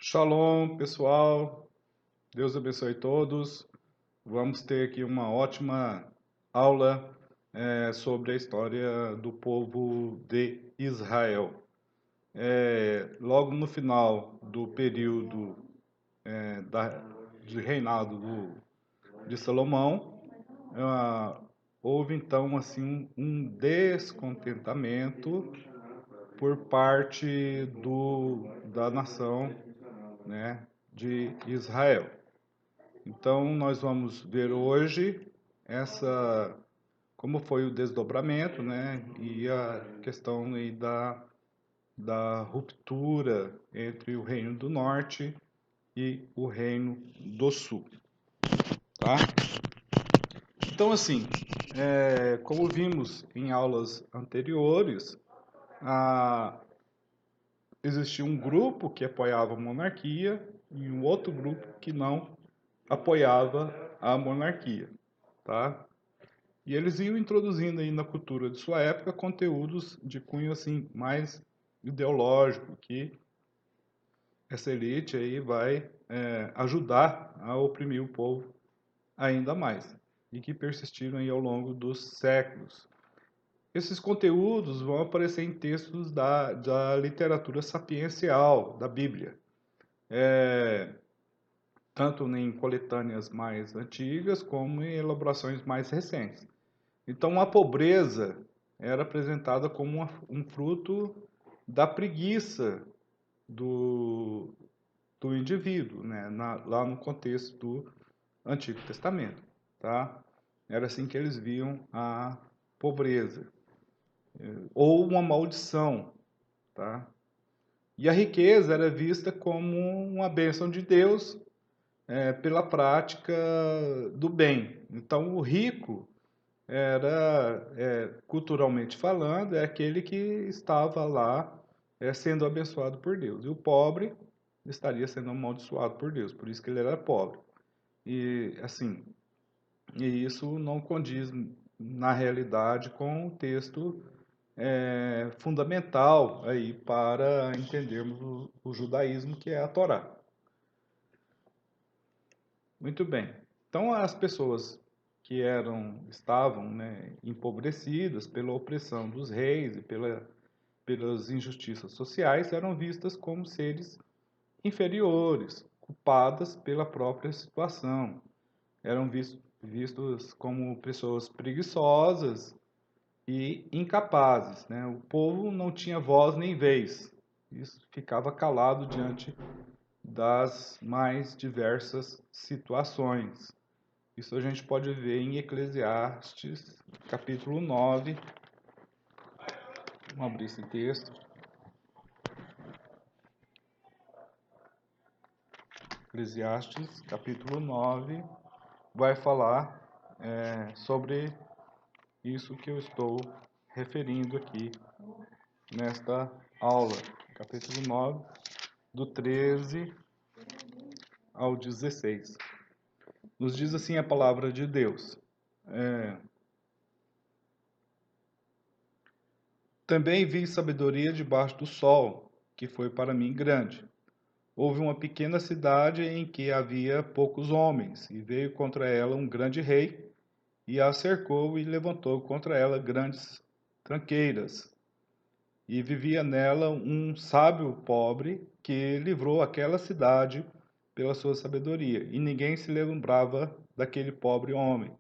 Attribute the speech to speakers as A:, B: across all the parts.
A: Shalom, pessoal. Deus abençoe todos. Vamos ter aqui uma ótima aula sobre a história do povo de Israel. Logo no final do período de reinado de Salomão, houve então assim um descontentamento por parte da nação, né, de Israel. Então, nós vamos ver hoje como foi o desdobramento, né, e a questão aí da ruptura entre o Reino do Norte e o Reino do Sul, tá? Então, assim, como vimos em aulas anteriores, existia um grupo que apoiava a monarquia e um outro grupo que não apoiava a monarquia, tá? E eles iam introduzindo aí na cultura de sua época conteúdos de cunho assim mais ideológico, que essa elite aí vai ajudar a oprimir o povo ainda mais, e que persistiram aí ao longo dos séculos. Esses conteúdos vão aparecer em textos da literatura sapiencial, da Bíblia, tanto em coletâneas mais antigas como em elaborações mais recentes. Então, a pobreza era apresentada como um fruto da preguiça do, do indivíduo, né? Lá no contexto do Antigo Testamento, tá? Era assim que eles viam a pobreza, ou uma maldição, tá? E a riqueza era vista como uma bênção de Deus pela prática do bem. Então, o rico era, culturalmente falando, é aquele que estava lá sendo abençoado por Deus. E o pobre estaria sendo amaldiçoado por Deus, por isso que ele era pobre. E assim, e isso não condiz na realidade com o texto fundamental aí para entendermos o judaísmo, que é a Torá. Muito bem. Então, as pessoas que estavam, né, empobrecidas pela opressão dos reis e pelas injustiças sociais eram vistas como seres inferiores, culpadas pela própria situação. Eram vistos como pessoas preguiçosas e incapazes, né? O povo não tinha voz nem vez. Isso ficava calado diante das mais diversas situações. Isso a gente pode ver em Eclesiastes, capítulo 9. Vamos abrir esse texto. Eclesiastes, capítulo 9, vai falar sobre isso que eu estou referindo aqui nesta aula. Capítulo 9, do 13 ao 16. Nos diz assim a palavra de Deus. Também vi sabedoria debaixo do sol, que foi para mim grande. Houve uma pequena cidade em que havia poucos homens, e veio contra ela um grande rei, e a cercou e levantou contra ela grandes tranqueiras. E vivia nela um sábio pobre, que livrou aquela cidade pela sua sabedoria, e ninguém se lembrava daquele pobre homem.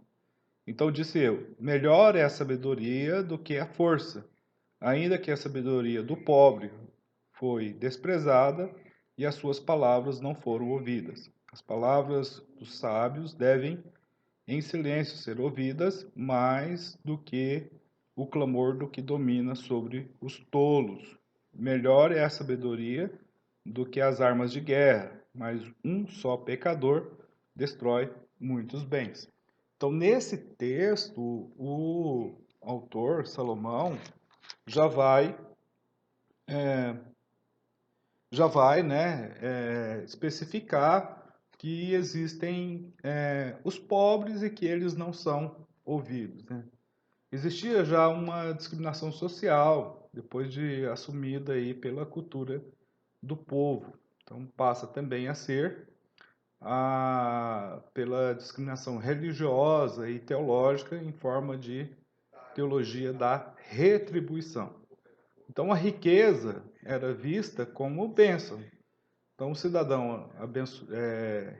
A: Então disse eu: melhor é a sabedoria do que a força, ainda que a sabedoria do pobre foi desprezada e as suas palavras não foram ouvidas. As palavras dos sábios devem em silêncio ser ouvidas, mais do que o clamor do que domina sobre os tolos. Melhor é a sabedoria do que as armas de guerra, mas um só pecador destrói muitos bens. Então, nesse texto, o autor, Salomão, já vai, né, especificar que existem os pobres e que eles não são ouvidos, né? Existia já uma discriminação social depois de assumida aí pela cultura do povo. Então passa também a ser pela discriminação religiosa e teológica em forma de teologia da retribuição. Então a riqueza era vista como bênção. Então o cidadão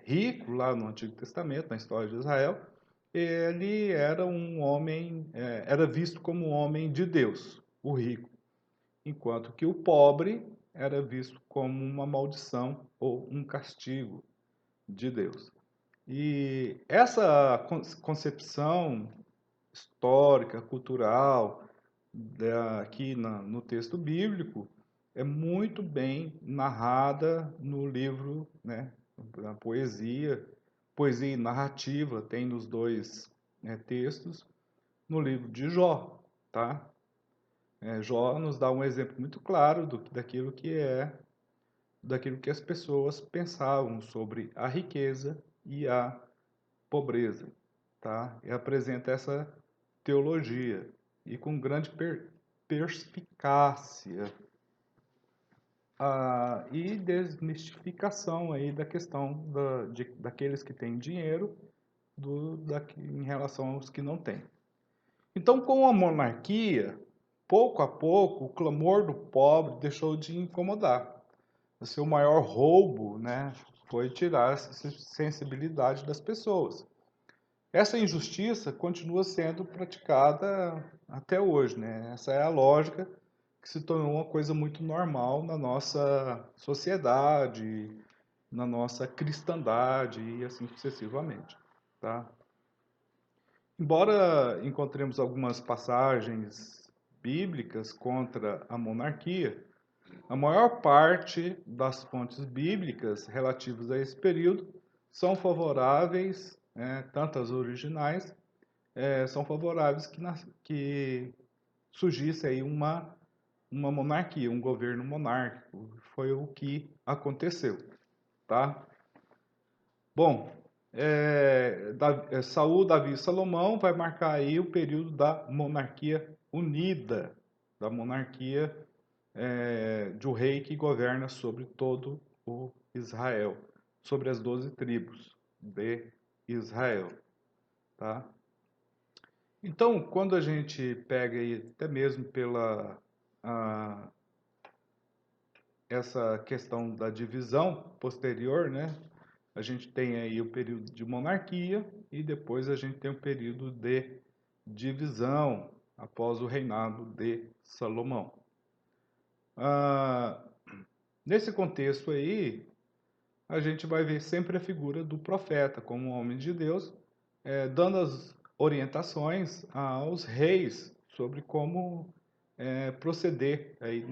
A: rico, lá no Antigo Testamento, na história de Israel, ele era um homem, era visto como um homem de Deus, o rico, enquanto que o pobre era visto como uma maldição ou um castigo de Deus. E essa concepção histórica, cultural, aqui no texto bíblico, é muito bem narrada no livro, né, na poesia, poesia e narrativa, tem nos dois, né, textos, no livro de Jó, tá? Jó nos dá um exemplo muito claro daquilo que as pessoas pensavam sobre a riqueza e a pobreza, tá? E apresenta essa teologia e com grande perspicácia e desmistificação aí da questão daqueles que têm dinheiro em relação aos que não têm. Então, com a monarquia, pouco a pouco, o clamor do pobre deixou de incomodar. O seu maior roubo, né, foi tirar essa sensibilidade das pessoas. Essa injustiça continua sendo praticada até hoje, né? Essa é a lógica que se tornou uma coisa muito normal na nossa sociedade, na nossa cristandade e assim sucessivamente, tá? Embora encontremos algumas passagens bíblicas contra a monarquia, a maior parte das fontes bíblicas relativas a esse período são favoráveis, tanto as originais, são favoráveis que surgisse aí uma monarquia, um governo monárquico. Foi o que aconteceu, tá? Bom, Saul, Davi e Salomão vai marcar aí o período da monarquia unida, da monarquia de um rei que governa sobre todo o Israel, sobre as 12 tribos de Israel, tá? Então, quando a gente pega aí, até mesmo essa questão da divisão posterior, né? A gente tem aí o período de monarquia e depois a gente tem o período de divisão após o reinado de Salomão. Nesse contexto aí, a gente vai ver sempre a figura do profeta como um homem de Deus, dando as orientações aos reis sobre como proceder aí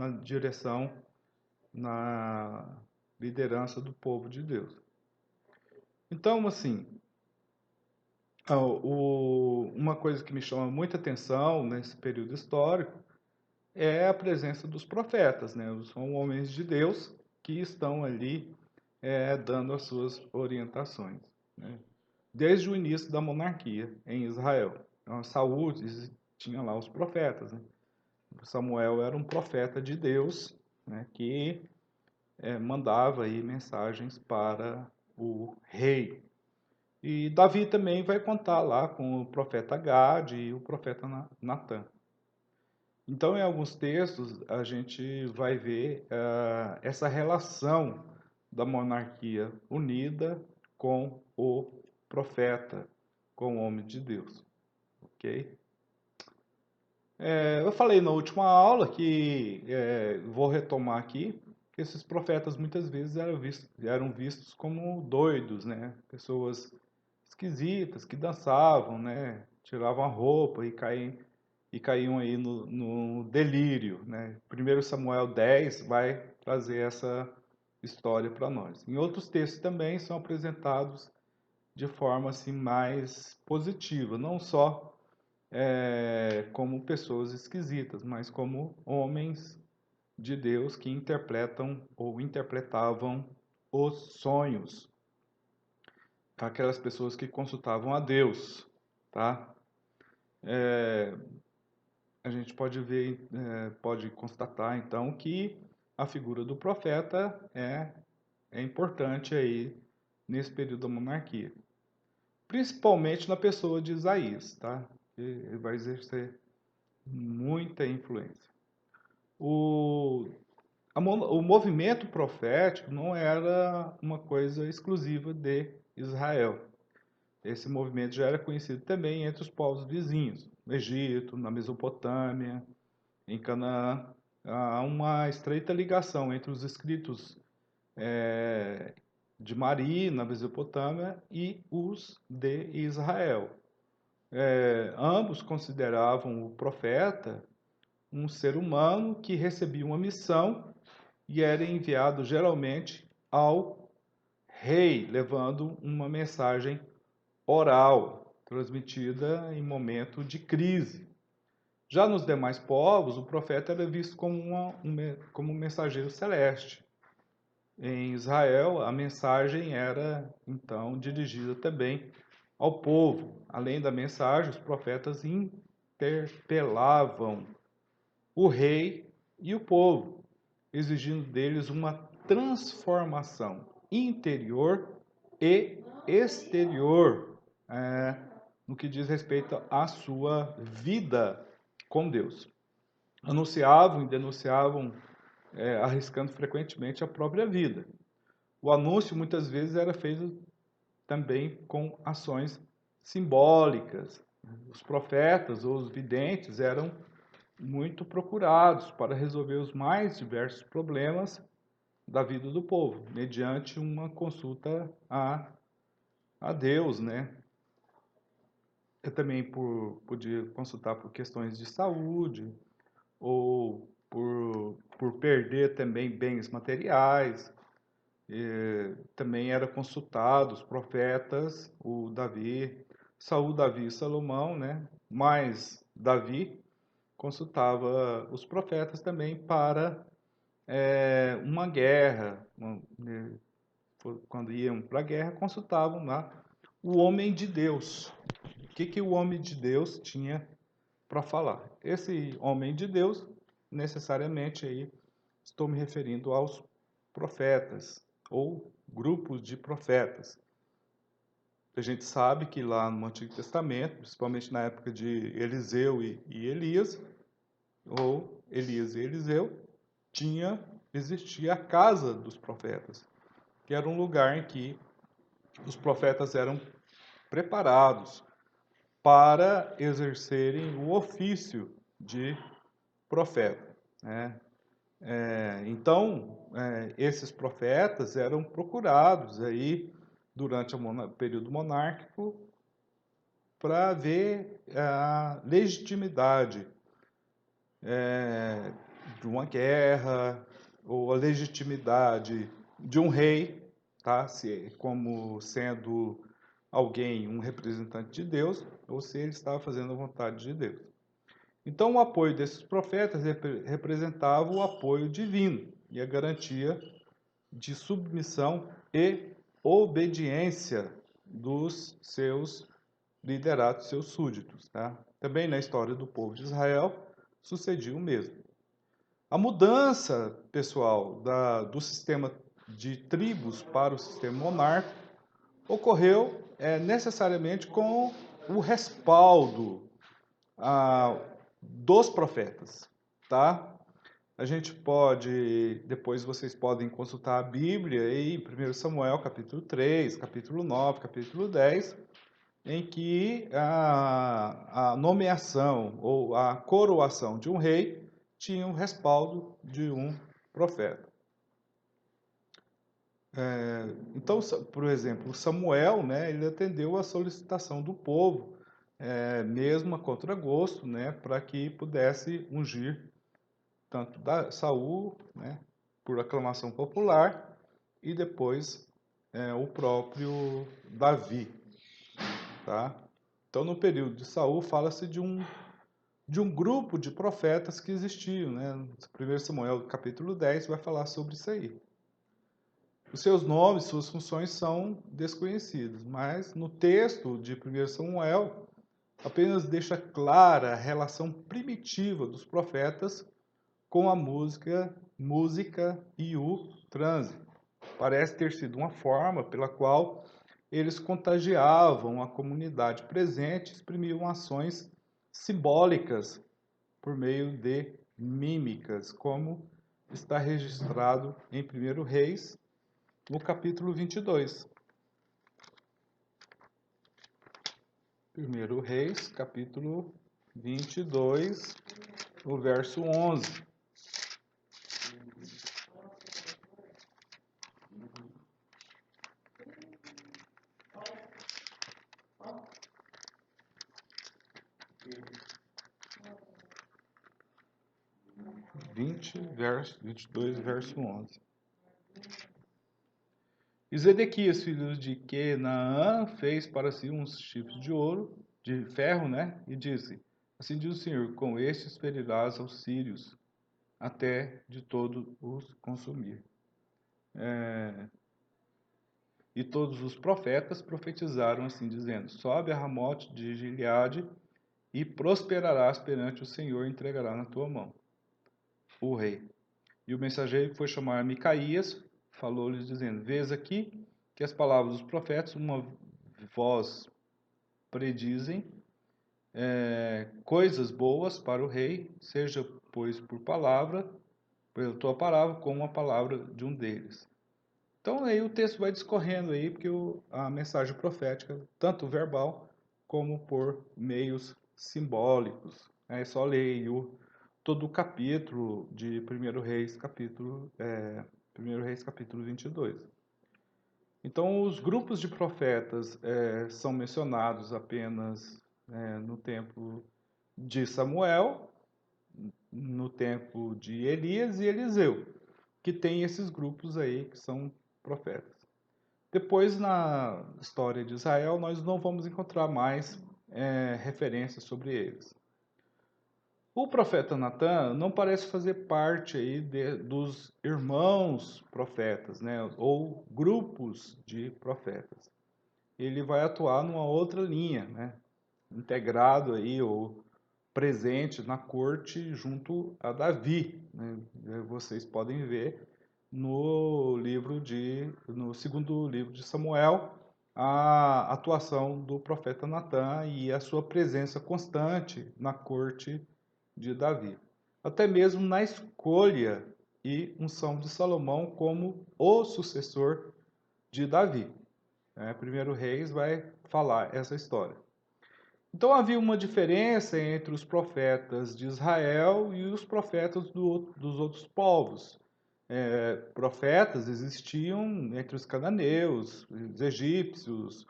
A: na liderança do povo de Deus. Então, assim, uma coisa que me chama muita atenção nesse período histórico é a presença dos profetas, né? São homens de Deus que estão ali dando as suas orientações, né? Desde o início da monarquia em Israel. Então, Saúl tinha lá os profetas, né? Samuel era um profeta de Deus, né, que mandava aí mensagens para o rei. E Davi também vai contar lá com o profeta Gade e o profeta Natã. Então, em alguns textos, a gente vai ver essa relação da monarquia unida com o profeta, com o homem de Deus. Ok? Eu falei na última aula que, vou retomar aqui, que esses profetas muitas vezes eram vistos como doidos, né? Pessoas esquisitas que dançavam, né? Tiravam a roupa e caíam aí no delírio, né? 1 Samuel 10 vai trazer essa história para nós. Em outros textos também são apresentados de forma assim mais positiva, não só como pessoas esquisitas, mas como homens de Deus que interpretam ou interpretavam os sonhos, aquelas pessoas que consultavam a Deus, tá? A gente pode ver, pode constatar então que a figura do profeta é é importante aí nesse período da monarquia. Principalmente na pessoa de Isaías, tá? Ele vai exercer muita influência. O, o movimento profético não era uma coisa exclusiva de Israel. Esse movimento já era conhecido também entre os povos vizinhos, no Egito, na Mesopotâmia, em Canaã. Há uma estreita ligação entre os escritos de Mari, na Mesopotâmia, e os de Israel. Ambos consideravam o profeta um ser humano que recebia uma missão e era enviado geralmente ao rei, levando uma mensagem oral, transmitida em momento de crise. Já nos demais povos, o profeta era visto como um mensageiro celeste. Em Israel, a mensagem era, então, dirigida também ao povo. Além da mensagem, os profetas interpelavam o rei e o povo, exigindo deles uma transformação interior e exterior, no que diz respeito à sua vida com Deus. Anunciavam e denunciavam, arriscando frequentemente a própria vida. O anúncio muitas vezes era feito também com ações simbólicas. Os profetas ou os videntes eram muito procurados para resolver os mais diversos problemas da vida do povo, mediante uma consulta a Deus, né? Eu também podia consultar por questões de saúde, ou por perder também bens materiais. Também era consultado os profetas, o Davi, Saul, Davi e Salomão, né? Mas Davi consultava os profetas também para uma guerra. Quando iam para a guerra, consultavam lá o homem de Deus. O que o homem de Deus tinha para falar? Esse homem de Deus, necessariamente aí, estou me referindo aos profetas ou grupos de profetas. A gente sabe que lá no Antigo Testamento, principalmente na época de Eliseu e Elias, ou Elias e Eliseu, existia a casa dos profetas, que era um lugar em que os profetas eram preparados para exercerem o ofício de profeta, né? Então, esses profetas eram procurados aí durante o período monárquico para ver a legitimidade de uma guerra ou a legitimidade de um rei, tá? Como sendo alguém, um representante de Deus, ou se ele estava fazendo a vontade de Deus. Então, o apoio desses profetas representava o apoio divino e a garantia de submissão e obediência dos seus liderados, seus súditos. Tá? Também na história do povo de Israel sucedia o mesmo. A mudança, pessoal, do sistema de tribos para o sistema monárquico ocorreu necessariamente com o respaldo dos profetas, tá? A gente pode, depois vocês podem consultar a Bíblia aí, em 1 Samuel capítulo 3, capítulo 9, capítulo 10, em que a nomeação ou a coroação de um rei tinha o respaldo de um profeta. Então, por exemplo, Samuel, né, ele atendeu a solicitação do povo, mesmo a contragosto, né, para que pudesse ungir tanto Saul, né, por aclamação popular, e depois o próprio Davi, tá? Então, no período de Saul, fala-se de um grupo de profetas que existiam, né? 1 Samuel, capítulo 10, vai falar sobre isso aí. Os seus nomes, suas funções são desconhecidos, mas no texto de 1 Samuel, apenas deixa clara a relação primitiva dos profetas com a música e o transe. Parece ter sido uma forma pela qual eles contagiavam a comunidade presente, exprimiam ações simbólicas por meio de mímicas, como está registrado em 1 Reis, no capítulo 22. 1 Reis, capítulo 22, o verso 11. Verso 22, verso 11. E Zedequias, filho de Quenaã, fez para si uns chifres de ouro, de ferro, né? E disse: Assim diz o Senhor: com estes ferirás aos sírios, até de todo os consumir. E todos os profetas profetizaram assim, dizendo: Sobe a Ramote de Gileade e prosperarás perante o Senhor, e entregará na tua mão o rei. E o mensageiro que foi chamar Micaías falou-lhes, dizendo: Vês aqui que as palavras dos profetas, uma voz predizem coisas boas para o rei, seja, pois, por palavra, pela tua palavra, como a palavra de um deles. Então aí o texto vai discorrendo aí, porque a mensagem profética, tanto verbal como por meios simbólicos. É só ler todo o capítulo de 1 Reis, capítulo 22. Então os grupos de profetas são mencionados apenas no tempo de Samuel, no tempo de Elias e Eliseu, que tem esses grupos aí que são profetas. Depois, na história de Israel, nós não vamos encontrar mais referências sobre eles. O profeta Natan não parece fazer parte aí dos irmãos profetas, né? Ou grupos de profetas. Ele vai atuar numa outra linha, né? Integrado aí, ou presente na corte junto a Davi, né? Vocês podem ver no segundo livro de Samuel, a atuação do profeta Natan e a sua presença constante na corte de Davi. Até mesmo na escolha e unção de Salomão como o sucessor de Davi. Primeiro Reis vai falar essa história. Então havia uma diferença entre os profetas de Israel e os profetas dos outros povos. Profetas existiam entre os cananeus, os egípcios,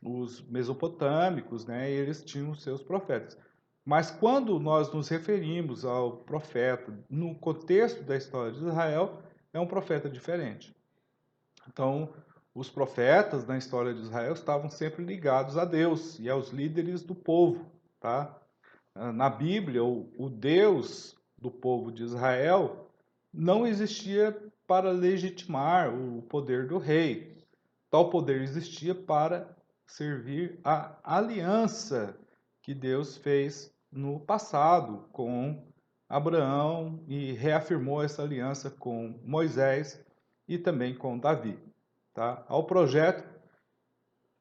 A: os mesopotâmicos, né? E eles tinham seus profetas. Mas quando nós nos referimos ao profeta no contexto da história de Israel, é um profeta diferente. Então, os profetas na história de Israel estavam sempre ligados a Deus e aos líderes do povo, tá? Na Bíblia, o Deus do povo de Israel não existia para legitimar o poder do rei. Tal poder existia para servir a aliança que Deus fez no passado com Abraão e reafirmou essa aliança com Moisés e também com Davi. Tá? Ao projeto,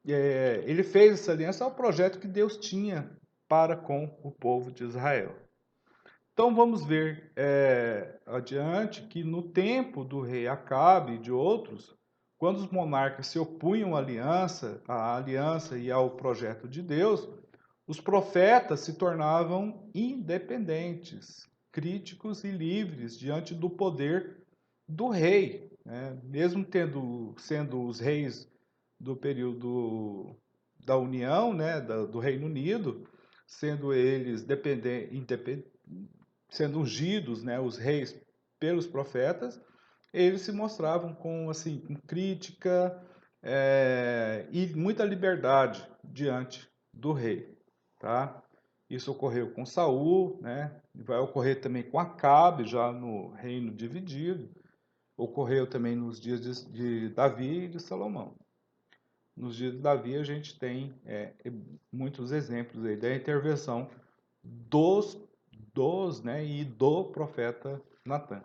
A: ele fez essa aliança ao projeto que Deus tinha para com o povo de Israel. Então vamos ver adiante que no tempo do rei Acabe e de outros, quando os monarcas se opunham à aliança e ao projeto de Deus, os profetas se tornavam independentes, críticos e livres diante do poder do rei, né? Mesmo sendo os reis do período da União, né, do Reino Unido, sendo eles sendo ungidos, né, os reis pelos profetas, eles se mostravam com assim crítica e muita liberdade diante do rei, tá? Isso ocorreu com Saul, né? Vai ocorrer também com Acabe, já no reino dividido. Ocorreu também nos dias de Davi e de Salomão. Nos dias de Davi a gente tem muitos exemplos aí da intervenção dos, né, e do profeta Natan.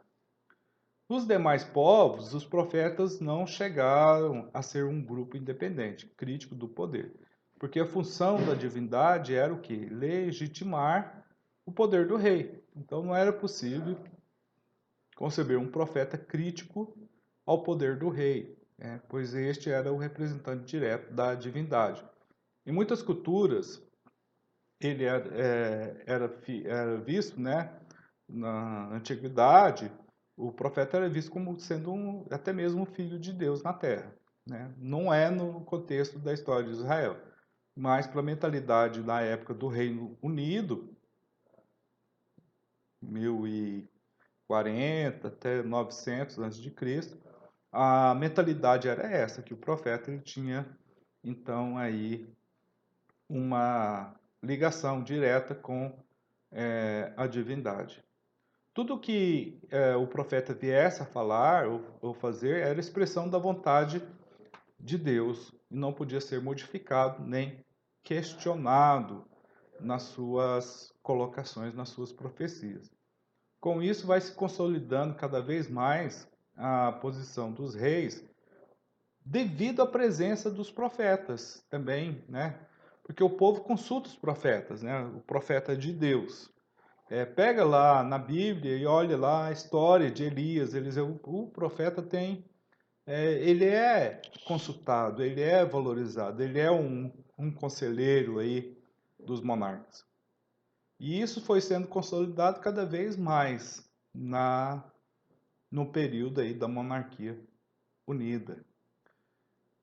A: Dos demais povos, os profetas não chegaram a ser um grupo independente, crítico do poder, porque a função da divindade era o quê? Legitimar o poder do rei. Então não era possível conceber um profeta crítico ao poder do rei, né? Pois este era o representante direto da divindade. Em muitas culturas, ele era visto, né, na antiguidade, o profeta era visto como sendo até mesmo um filho de Deus na terra, né? Não é no contexto da história de Israel, mas para a mentalidade da época do Reino Unido, 1040 até 900 a.C., a mentalidade era essa, que o profeta ele tinha então aí uma ligação direta com a divindade. Tudo que o profeta viesse a falar ou fazer era expressão da vontade de Deus e não podia ser modificado nem questionado nas suas colocações, nas suas profecias. Com isso, vai se consolidando cada vez mais a posição dos reis devido à presença dos profetas também, né? Porque o povo consulta os profetas, né? O profeta de Deus. Pega lá na Bíblia e olha lá a história de Elias. O profeta ele é consultado, ele é valorizado, ele é um conselheiro aí dos monarcas. E isso foi sendo consolidado cada vez mais no período aí da monarquia unida.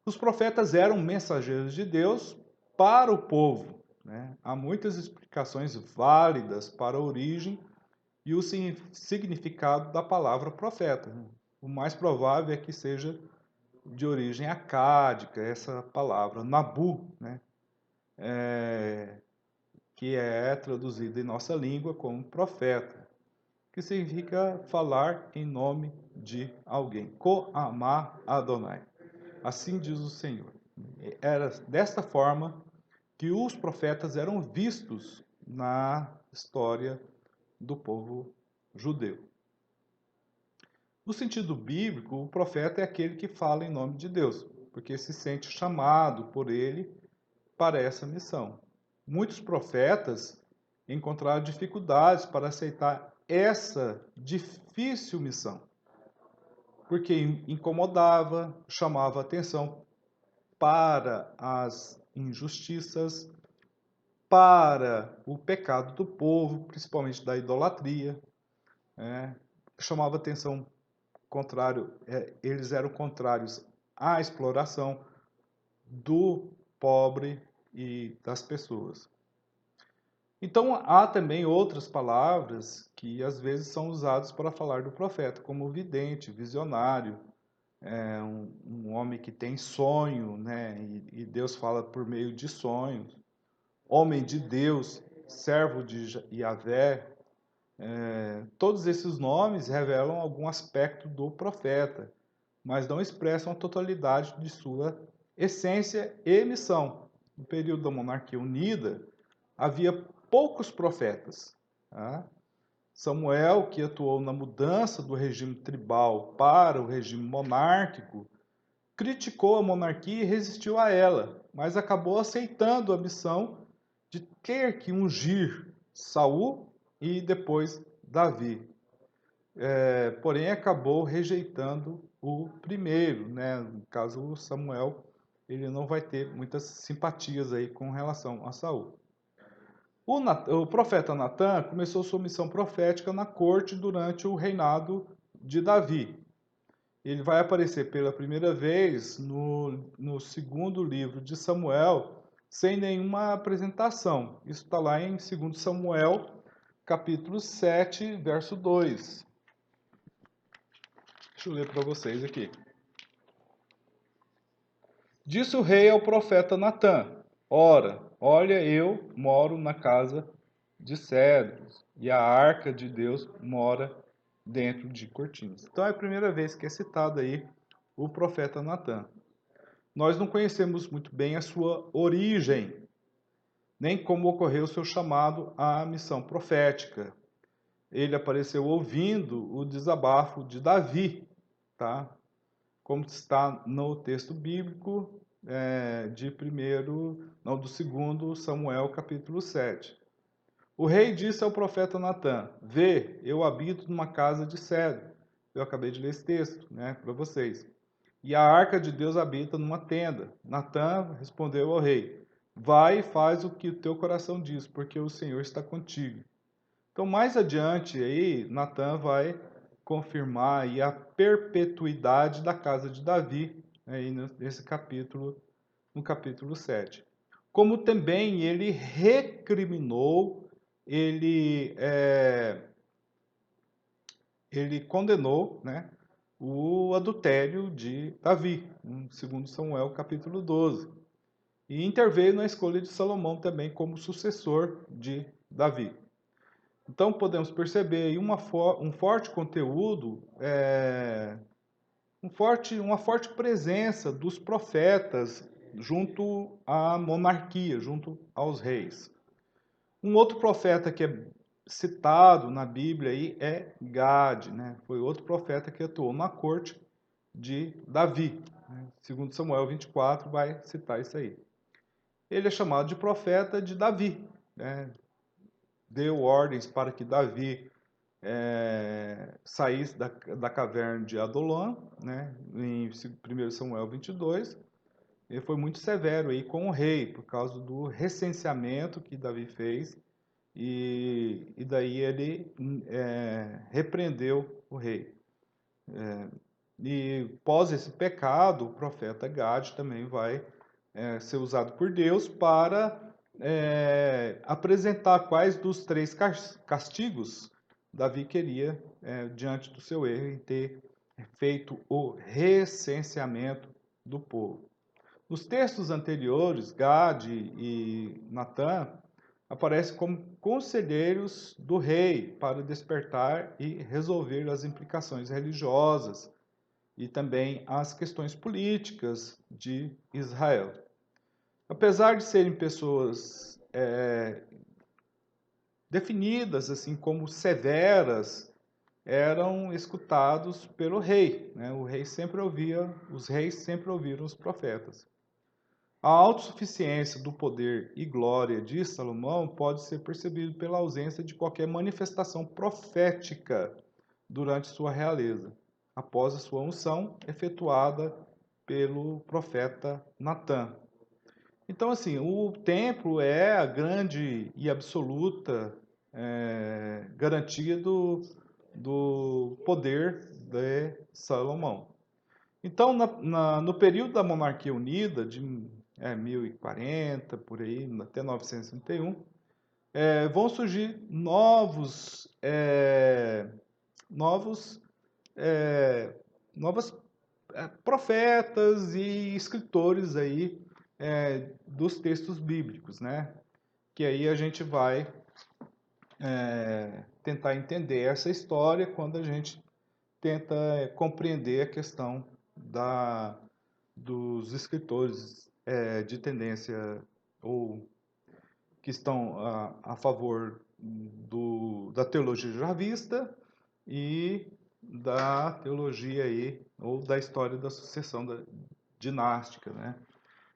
A: Os profetas eram mensageiros de Deus para o povo, né? Há muitas explicações válidas para a origem e o significado da palavra profeta. O mais provável é que seja de origem acádica, essa palavra, Nabu, né? Que é traduzida em nossa língua como profeta, que significa falar em nome de alguém. Ko-amá Adonai. Assim diz o Senhor. Era desta forma que os profetas eram vistos na história do povo judeu. No sentido bíblico, o profeta é aquele que fala em nome de Deus, porque se sente chamado por ele para essa missão. Muitos profetas encontraram dificuldades para aceitar essa difícil missão, porque incomodava, chamava atenção para as injustiças, para o pecado do povo, principalmente da idolatria, né? Chamava atenção contrário, eles eram contrários à exploração do pobre e das pessoas. Então há também outras palavras que às vezes são usadas para falar do profeta, como vidente, visionário, um homem que tem sonho, né? E Deus fala por meio de sonhos. Homem de Deus, servo de Yahvé. Todos esses nomes revelam algum aspecto do profeta, mas não expressam a totalidade de sua essência e missão. No período da monarquia unida, havia poucos profetas. Tá? Samuel, que atuou na mudança do regime tribal para o regime monárquico, criticou a monarquia e resistiu a ela, mas acabou aceitando a missão de ter que ungir Saul e depois Davi. Porém, acabou rejeitando o primeiro, né? No caso, Samuel, ele não vai ter muitas simpatias aí com relação a Saul. O profeta Natã começou sua missão profética na corte durante o reinado de Davi. Ele vai aparecer pela primeira vez no segundo livro de Samuel, sem nenhuma apresentação. Isso está lá em 2 Samuel, capítulo 7, verso 2. Deixa eu ler para vocês aqui. Disse o rei ao profeta Natã: Ora, olha, eu moro na casa de cedros, e a arca de Deus mora dentro de cortinas. Então é a primeira vez que é citado aí o profeta Natã. Nós não conhecemos muito bem a sua origem, nem como ocorreu o seu chamado à missão profética. ele apareceu ouvindo o desabafo de Davi, tá? Como está no texto bíblico de do segundo Samuel, capítulo 7. O rei disse ao profeta Natã: Vê, eu habito numa casa de cedro. Eu acabei de ler esse texto, né, para vocês. E a arca de Deus habita numa tenda. Natã respondeu ao rei: Vai e faz o que o teu coração diz, porque o Senhor está contigo. Então, mais adiante aí, Natã vai confirmar aí a perpetuidade da casa de Davi, aí nesse capítulo, no capítulo 7. Como também ele recriminou, ele, ele condenou, né, o adultério de Davi, em 2 Samuel capítulo 12. E interveio na escolha de Salomão também como sucessor de Davi. Então podemos perceber aí um forte conteúdo, uma forte presença dos profetas junto à monarquia, junto aos reis. Um outro profeta que é citado na Bíblia aí é Gade, né? Foi outro profeta que atuou na corte de Davi. Né? Segundo Samuel 24 vai citar isso aí. Ele é chamado de profeta de Davi, né? Deu ordens para que Davi saísse da caverna de Adulão, né? Em 1 Samuel 22. Ele foi muito severo aí com o rei, por causa do recenseamento que Davi fez, e daí ele repreendeu o rei. E após esse pecado, o profeta Gade também vai ser usado por Deus para apresentar quais dos três castigos Davi queria diante do seu erro em ter feito o recenseamento do povo. Nos textos anteriores, Gade e Natã aparecem como conselheiros do rei para despertar e resolver as implicações religiosas e também as questões políticas de Israel. Apesar de serem pessoas definidas assim como severas, eram escutados pelo rei, né? Os reis sempre ouviram os profetas. A autossuficiência do poder e glória de Salomão pode ser percebido pela ausência de qualquer manifestação profética durante sua realeza, após a sua unção efetuada pelo profeta Natã. Então, assim, o templo é a grande e absoluta garantia do poder de Salomão. Então, no período da monarquia unida, de 1040, por aí, até 961, vão surgir novos novas profetas e escritores aí dos textos bíblicos, né? Que aí a gente vai tentar entender essa história quando a gente tenta compreender a questão dos escritores de tendência ou que estão a favor da teologia javista e da teologia aí, ou da história da sucessão dinástica, né?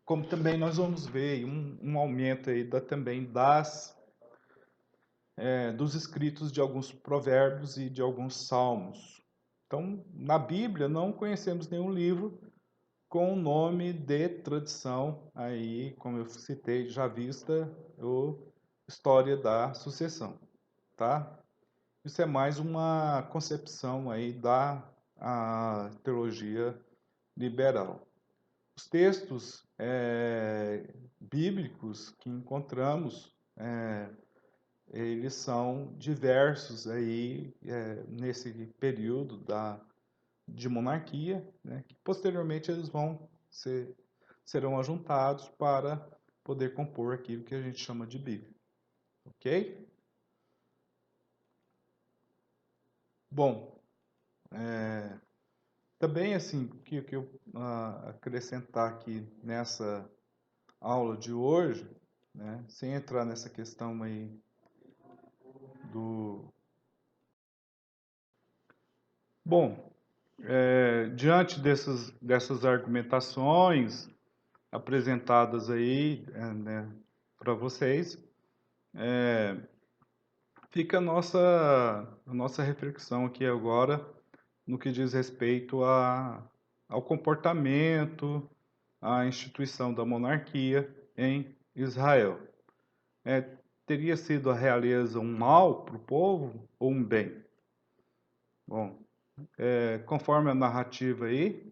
A: Como também nós vamos ver um aumento aí também dos escritos de alguns provérbios e de alguns salmos. Então, na Bíblia não conhecemos nenhum livro com o nome de tradição aí, como eu citei, javista ou história da sucessão, tá? Isso é mais uma concepção aí da teologia liberal. Os textos bíblicos que encontramos, eles são diversos aí nesse período de monarquia, né, que posteriormente eles serão ajuntados para poder compor aquilo que a gente chama de Bíblia. Ok? Bom, também assim, o que eu acrescentar aqui nessa aula de hoje, né, sem entrar nessa questão aí do Bom, diante dessas argumentações apresentadas aí, né, para vocês, fica a nossa reflexão aqui agora no que diz respeito ao comportamento, à instituição da monarquia em Israel. Teria sido a realeza um mal para o povo ou um bem? Bom, conforme a narrativa aí,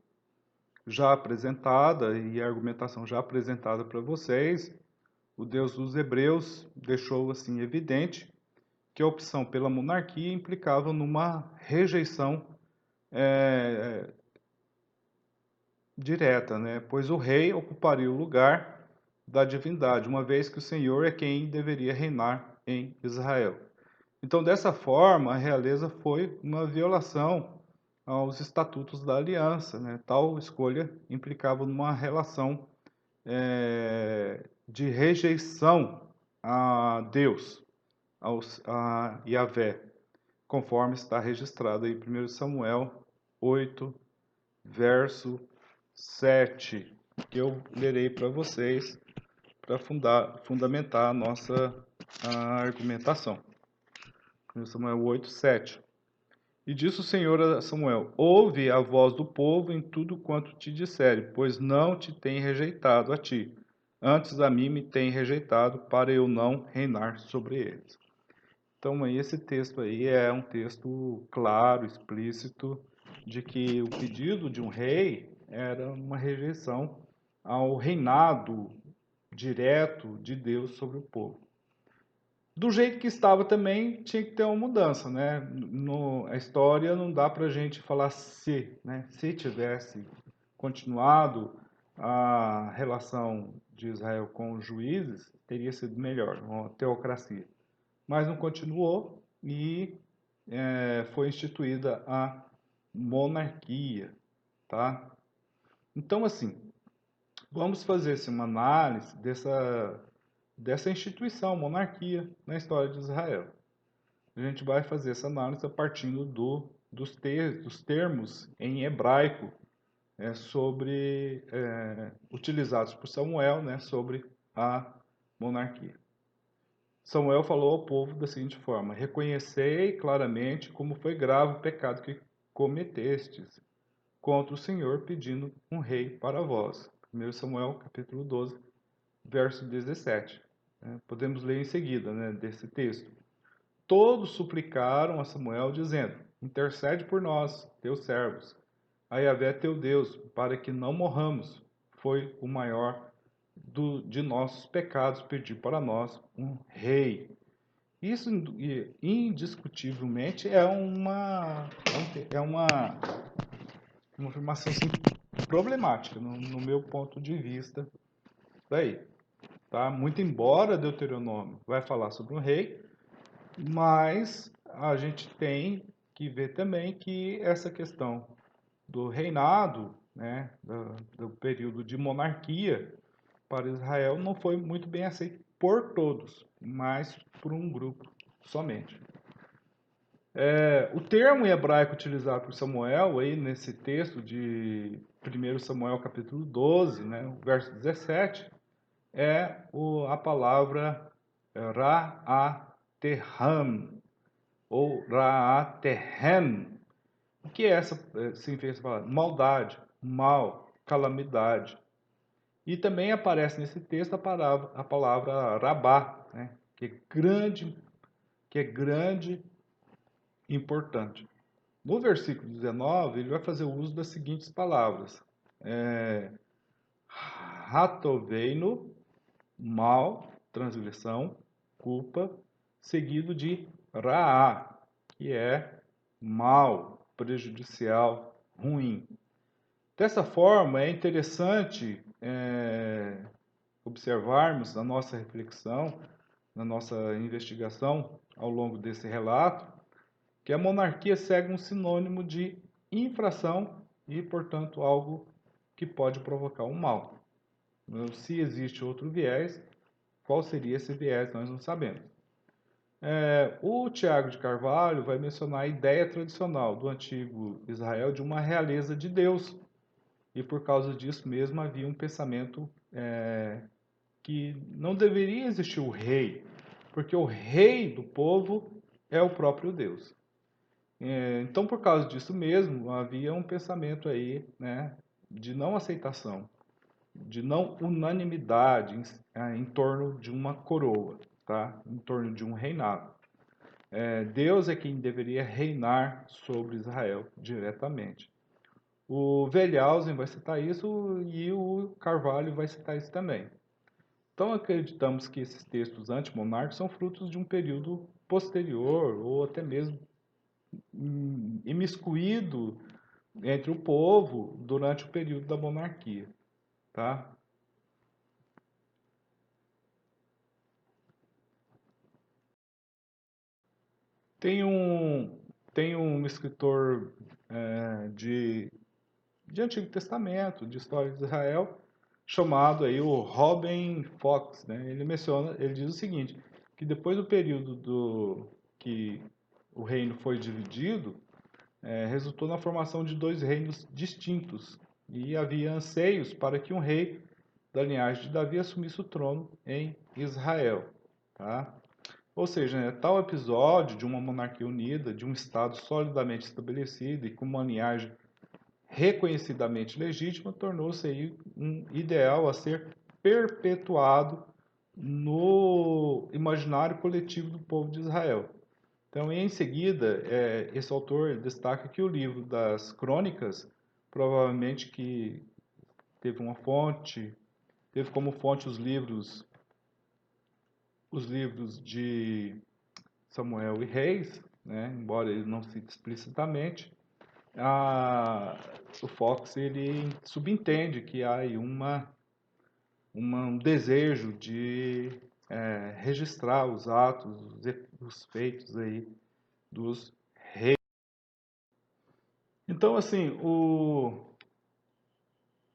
A: já apresentada e a argumentação já apresentada para vocês, o Deus dos Hebreus deixou assim evidente que a opção pela monarquia implicava numa rejeição direta, né? Pois o rei ocuparia o lugar da divindade, uma vez que o Senhor é quem deveria reinar em Israel. Então, dessa forma, a realeza foi uma violação aos estatutos da aliança, né? Tal escolha implicava numa relação de rejeição a Deus, a Yahvé, conforme está registrado aí em 1 Samuel 8, verso 7, que eu lerei para vocês para fundamentar a nossa argumentação. 1 Samuel 8, 7. E disse o Senhor a Samuel: Ouve a voz do povo em tudo quanto te disserem, pois não te tem rejeitado a ti, antes a mim me tem rejeitado, para eu não reinar sobre eles. Então, aí, esse texto aí é um texto claro, explícito, de que o pedido de um rei era uma rejeição ao reinado direto de Deus sobre o povo. Do jeito que estava também, tinha que ter uma mudança, né? A história não dá para a gente falar se, né? Se tivesse continuado a relação de Israel com os juízes, teria sido melhor, uma teocracia. Mas não continuou e foi instituída a monarquia, tá? Então, assim, vamos fazer assim, uma análise dessa instituição, monarquia, na história de Israel. A gente vai fazer essa análise a partir dos termos em hebraico utilizados por Samuel, né, sobre a monarquia. Samuel falou ao povo da seguinte forma: Reconhecei claramente como foi grave o pecado que cometestes contra o Senhor, pedindo um rei para vós. 1 Samuel, capítulo 12, verso 17. Podemos ler em seguida, né, desse texto. Todos suplicaram a Samuel, dizendo: Intercede por nós, teus servos, a Yahvé teu Deus, para que não morramos. Foi o maior de nossos pecados pedir para nós um rei. Isso indiscutivelmente uma afirmação assim, problemática no meu ponto de vista daí, tá? Muito embora Deuteronômio vai falar sobre um rei, mas a gente tem que ver também que essa questão do reinado, né, do período de monarquia para Israel não foi muito bem aceito por todos, mas por um grupo somente. O termo em hebraico utilizado por Samuel aí nesse texto de 1 Samuel capítulo 12, né, verso 17, a palavra Ra'aterham, ou Ra'aterhem. O que é essa palavra? Maldade, mal, calamidade. E também aparece nesse texto a palavra Rabá, né, que é grande e importante. No versículo 19, ele vai fazer uso das seguintes palavras. Hatoveino, mal, transgressão, culpa, seguido de Raá, que é mal, prejudicial, ruim. Dessa forma, é interessante observarmos na nossa reflexão, na nossa investigação ao longo desse relato, que a monarquia segue um sinônimo de infração e, portanto, algo que pode provocar um mal. Se existe outro viés, qual seria esse viés, nós não sabemos. O Tiago de Carvalho vai mencionar a ideia tradicional do antigo Israel de uma realeza de Deus, e por causa disso mesmo havia um pensamento que não deveria existir o rei, porque o rei do povo é o próprio Deus. Então, por causa disso mesmo, havia um pensamento aí, né, de não aceitação, de não unanimidade em torno de uma coroa, tá? Em torno de um reinado. Deus é quem deveria reinar sobre Israel diretamente. O Wellhausen vai citar isso e o Carvalho vai citar isso também. Então acreditamos que esses textos antimonárquicos são frutos de um período posterior ou até mesmo imiscuído entre o povo durante o período da monarquia, tá? Tem um, tem um escritor de Antigo Testamento, de história de Israel, chamado aí o Robin Fox, né? Ele diz o seguinte, que depois do período que o reino foi dividido, resultou na formação de dois reinos distintos e havia anseios para que um rei da linhagem de Davi assumisse o trono em Israel, tá? Ou seja, tal episódio de uma monarquia unida, de um Estado solidamente estabelecido e com uma linhagem reconhecidamente legítima, tornou-se aí um ideal a ser perpetuado no imaginário coletivo do povo de Israel. Então, em seguida, esse autor destaca que o livro das Crônicas, provavelmente que teve uma fonte, teve como fonte os livros de Samuel e Reis, né, embora ele não cite explicitamente, o Fox ele subentende que há aí um desejo de registrar os atos, os feitos aí dos reis. Então, assim,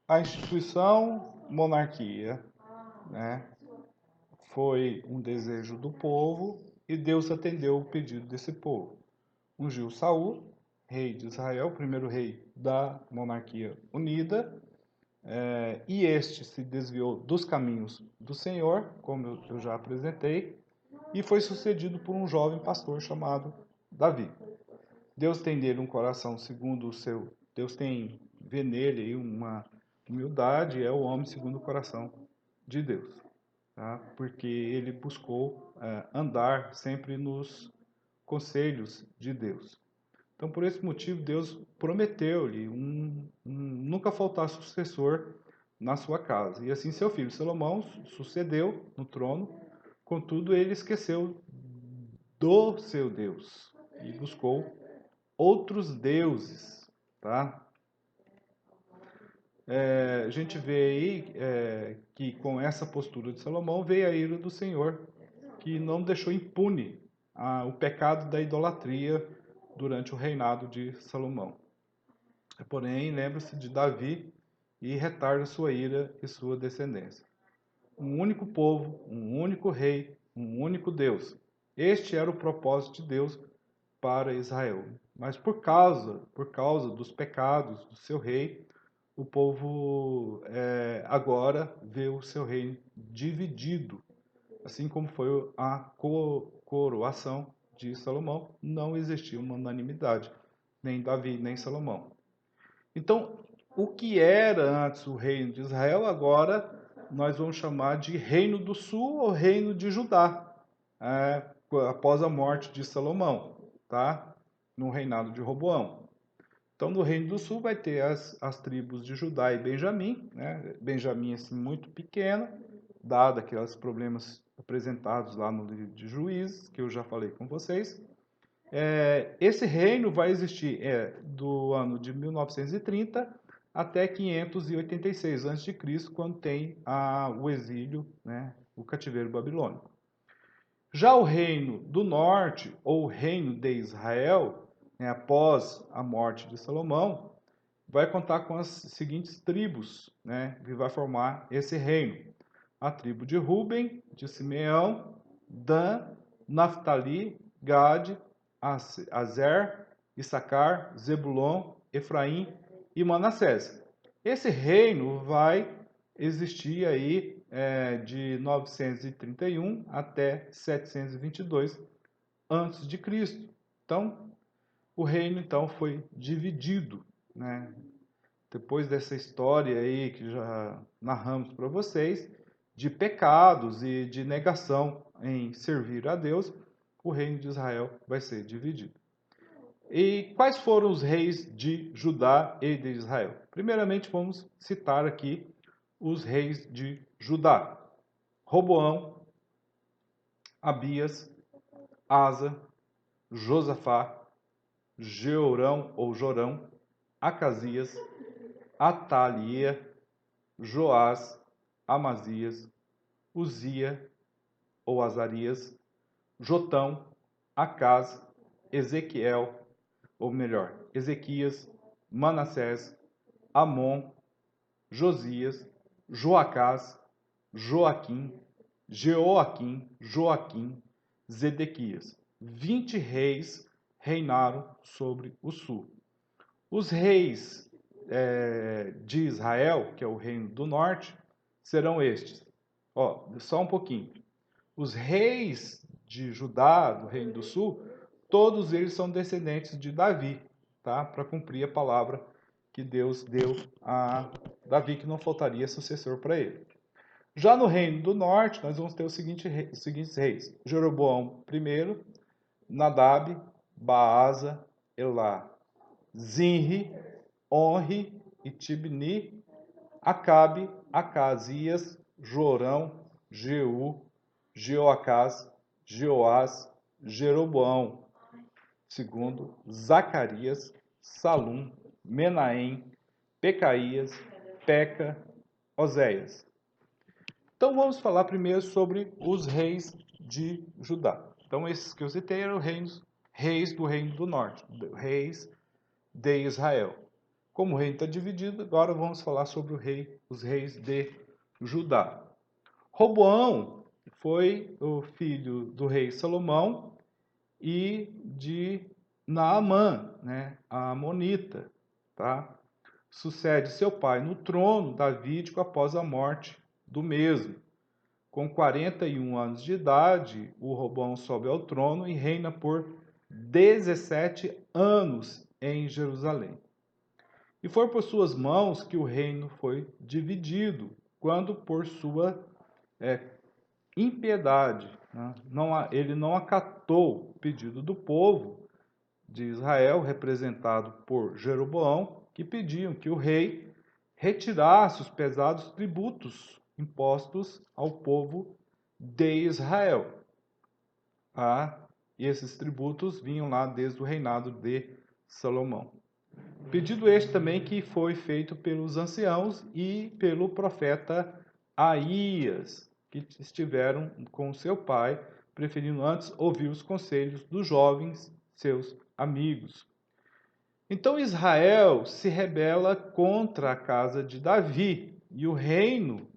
A: a instituição monarquia, né, foi um desejo do povo e Deus atendeu o pedido desse povo. Ungiu Saul, rei de Israel, primeiro rei da monarquia unida, e este se desviou dos caminhos do Senhor, como eu já apresentei, e foi sucedido por um jovem pastor chamado Davi. Deus tem nele um coração segundo o seu. Deus tem, vê nele aí uma humildade, é o homem segundo o coração de Deus, tá? Porque ele buscou andar sempre nos conselhos de Deus. Então, por esse motivo, Deus prometeu-lhe nunca faltar sucessor na sua casa. E assim seu filho Salomão sucedeu no trono, contudo, ele esqueceu do seu Deus e buscou outros deuses, tá? A gente vê aí que com essa postura de Salomão veio a ira do Senhor, que não deixou impune o pecado da idolatria durante o reinado de Salomão. Porém, lembra-se de Davi e retarda sua ira e sua descendência. Um único povo, um único rei, um único Deus. Este era o propósito de Deus para Israel. Mas por causa dos pecados do seu rei, o povo agora vê o seu reino dividido. Assim como foi a coroação de Salomão, não existia uma unanimidade, nem Davi, nem Salomão. Então, o que era antes o reino de Israel, agora nós vamos chamar de Reino do Sul ou Reino de Judá, após a morte de Salomão, tá? No reinado de Roboão. Então, no Reino do Sul vai ter as tribos de Judá e Benjamim, né? Benjamim assim, muito pequena, dado aqueles problemas apresentados lá no livro de Juízes, que eu já falei com vocês. Esse reino vai existir do ano de 1930 até 586 a.C., quando tem o exílio, né, o cativeiro babilônico. Já o reino do norte, ou o reino de Israel, né, após a morte de Salomão, vai contar com as seguintes tribos, né, que vai formar esse reino. A tribo de Ruben, de Simeão, Dan, Naftali, Gade, Azer, Issacar, Zebulon, Efraim e Manassés. Esse reino vai existir aí de 931 até 722 antes de Cristo. Então, o reino então foi dividido, né? Depois dessa história aí que já narramos para vocês, de pecados e de negação em servir a Deus, o reino de Israel vai ser dividido. E quais foram os reis de Judá e de Israel? Primeiramente, vamos citar aqui os reis de Judá: Roboão, Abias, Asa, Josafá, Jeorão ou Jorão, Acasias, Atalia, Joás, Amazias, Uzia ou Azarias, Jotão, Acaz, Ezequiel, ou melhor, Ezequias, Manassés, Amon, Josias, Joacás, Joaquim, Joaquim, Zedequias. 20 reis reinaram sobre o sul. Os reis de Israel, que é o reino do norte, serão estes. Ó, só um pouquinho. Os reis de Judá, do reino do sul, todos eles são descendentes de Davi, tá? Para cumprir a palavra que Deus deu a Davi, que não faltaria sucessor para ele. Já no reino do norte, nós vamos ter os seguintes reis: Jeroboão I, Nadab, Baasa, Elá, Zinri, Onri e Tibni, Acabe, Acasias, Jorão, Jeú, Jeoacás, Jeoás, Jeroboão, segundo, Zacarias, Salum, Menahem, Pecaías, Peca, Oséias. Então vamos falar primeiro sobre os reis de Judá. Então esses que eu citei eram reis do reino do norte, reis de Israel. Como o reino está dividido, agora vamos falar sobre os reis de Judá. Roboão foi o filho do rei Salomão e de Naamã, né, a Amonita, tá? Sucede seu pai no trono davídico após a morte do mesmo. Com 41 anos de idade, o Roboão sobe ao trono e reina por 17 anos em Jerusalém. E foi por suas mãos que o reino foi dividido, quando por sua impiedade, né, ele não acatou o pedido do povo de Israel, representado por Jeroboão, que pediam que o rei retirasse os pesados tributos impostos ao povo de Israel. Ah, e esses tributos vinham lá desde o reinado de Salomão. Pedido este também que foi feito pelos anciãos e pelo profeta Aías, que estiveram com seu pai, preferindo antes ouvir os conselhos dos jovens, seus amigos. Então Israel se rebela contra a casa de Davi, e o reino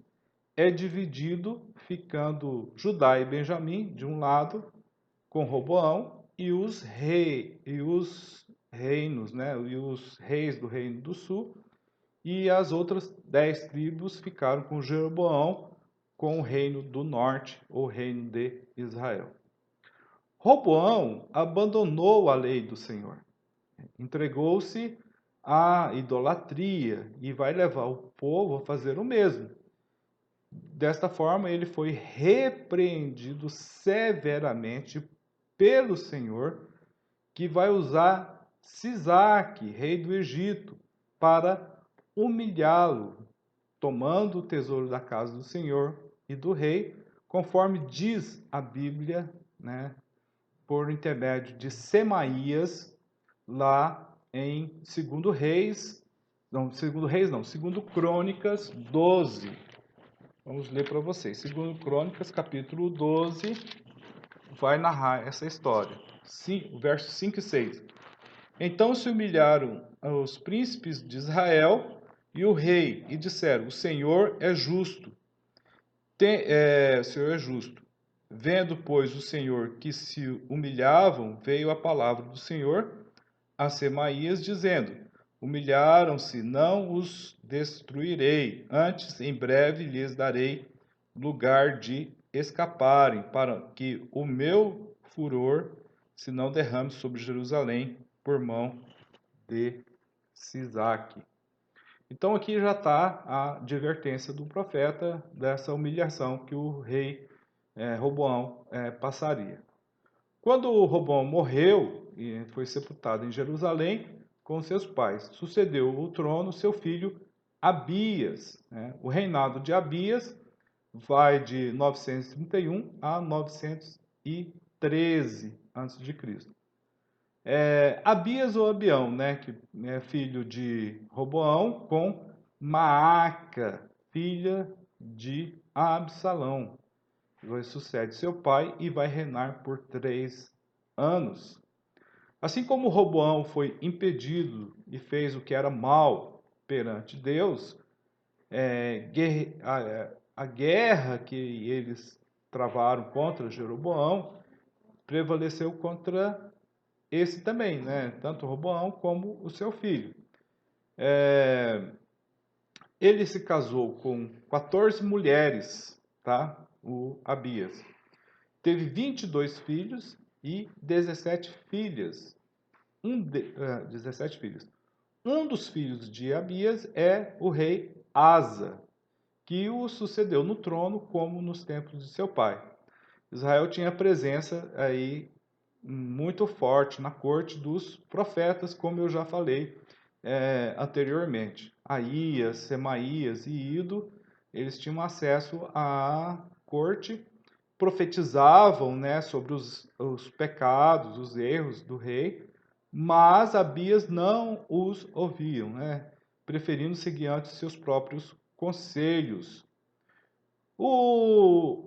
A: é dividido, ficando Judá e Benjamim de um lado, com Roboão, e os reinos, né, e os reis do reino do sul, e as outras 10 tribos ficaram com Jeroboão, com o reino do norte, o reino de Israel. Roboão abandonou a lei do Senhor, entregou-se à idolatria e vai levar o povo a fazer o mesmo. Desta forma, ele foi repreendido severamente pelo Senhor, que vai usar Sisaque, rei do Egito, para humilhá-lo, tomando o tesouro da casa do Senhor e do rei, conforme diz a Bíblia, né, por intermédio de Semaías, lá em 2 Reis, não, 2 Crônicas 12. Vamos ler para vocês. 2 Crônicas, capítulo 12, vai narrar essa história. Versos 5 e 6. Então se humilharam os príncipes de Israel e o rei, e disseram: O Senhor é justo. O Senhor é justo. Vendo, pois, o Senhor que se humilhavam, veio a palavra do Senhor a Semaías, dizendo: Humilharam-se, não os destruirei, antes em breve lhes darei lugar de escaparem, para que o meu furor se não derrame sobre Jerusalém por mão de Sisaque. Então aqui já está a advertência do profeta dessa humilhação que o rei Roboão passaria. Quando Roboão morreu e foi sepultado em Jerusalém com seus pais, sucedeu o trono seu filho Abias. O reinado de Abias vai de 931 a 913 a.C. Abias ou Abião, que é filho de Roboão, com Maaca, filha de Absalão. Ele sucede seu pai e vai reinar por 3 anos. Assim como Roboão foi impedido e fez o que era mal perante Deus, a guerra que eles travaram contra Jeroboão prevaleceu contra esse também, tanto Roboão como o seu filho. Ele se casou com 14 mulheres, tá? O Abias. Teve 22 filhos e 17 filhas. 17 filhos. Um dos filhos de Abias é o rei Asa, que o sucedeu no trono como nos tempos de seu pai. Israel tinha presença aí muito forte na corte dos profetas, como eu já falei anteriormente. Aías, Semaías e Ido, eles tinham acesso à corte, profetizavam sobre os pecados, os erros do rei, mas Abias não os ouviam, preferindo seguir antes seus próprios conselhos.